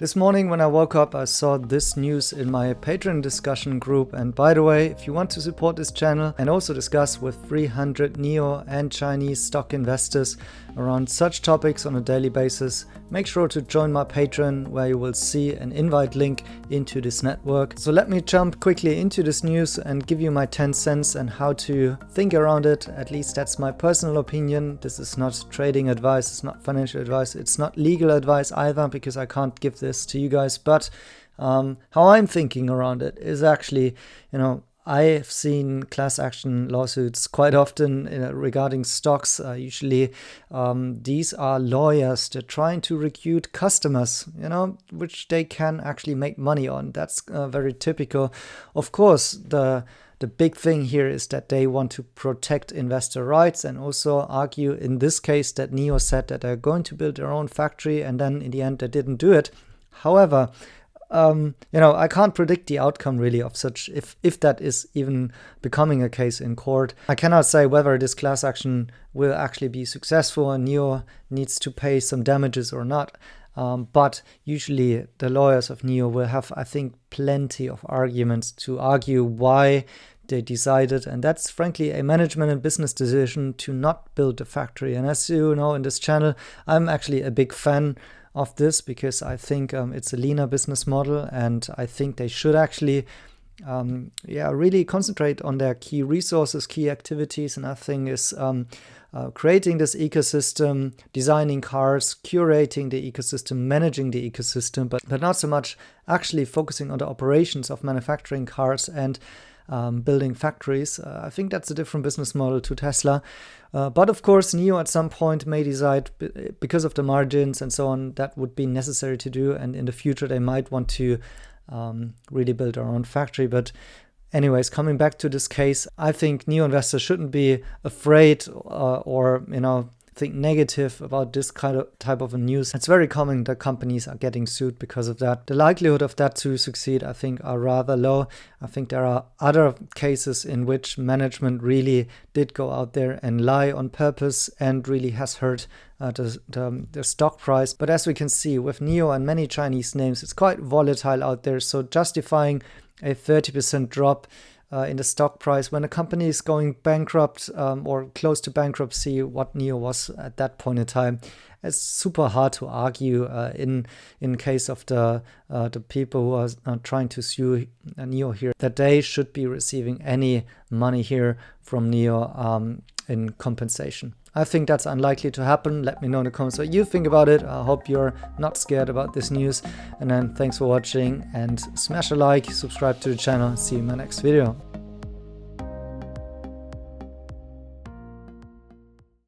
This morning when I woke up, I saw this news in my Patreon discussion group. And by the way, if you want to support this channel and also discuss with 300 NIO and Chinese stock investors around such topics on a daily basis, make sure to join my Patreon, where you will see an invite link into this network. So let me jump quickly into this news and give you my 10 cents and how to think around it. At least that's my personal opinion. This is not trading advice, it's not financial advice, it's not legal advice either, because I can't give this to you guys. But how I'm thinking around it is actually, I've seen class action lawsuits quite often regarding stocks. Usually these are lawyers that are trying to recruit customers, which they can actually make money on. That's very typical. Of course, the big thing here is that they want to protect investor rights and also argue in this case that NIO said that they're going to build their own factory and then in the end they didn't do it. However, I can't predict the outcome really of such, if that is even becoming a case in court. I cannot say whether this class action will actually be successful and NIO needs to pay some damages or not. But usually the lawyers of NIO will have, I think, plenty of arguments to argue why they decided, and that's frankly a management and business decision to not build a factory. And as you know, in this channel, I'm actually a big fan of this because I think it's a leaner business model, and I think they should actually really concentrate on their key resources, key activities. And I think is creating this ecosystem, designing cars, curating the ecosystem, managing the ecosystem, but not so much actually focusing on the operations of manufacturing cars and building factories. I think that's a different business model to Tesla. But of course, NIO at some point may decide, because of the margins and so on, that would be necessary to do. And in the future, they might want to really build their own factory. But anyways, coming back to this case, I think NIO investors shouldn't be afraid or think negative about this type of a news. It's very common that companies are getting sued because of that. The likelihood of that to succeed, I think, are rather low. I think there are other cases in which management really did go out there and lie on purpose and really has hurt the stock price. But as we can see with NIO and many Chinese names, it's quite volatile out there. So justifying a 30% drop in the stock price when a company is going bankrupt or close to bankruptcy, what NIO was at that point in time, it's super hard to argue in case of the people who are trying to sue NIO here, that they should be receiving any money here from NIO in compensation. I think that's unlikely to happen. Let me know in the comments what you think about it. I hope you're not scared about this news. And then thanks for watching, and smash a like, subscribe to the channel. See you in my next video.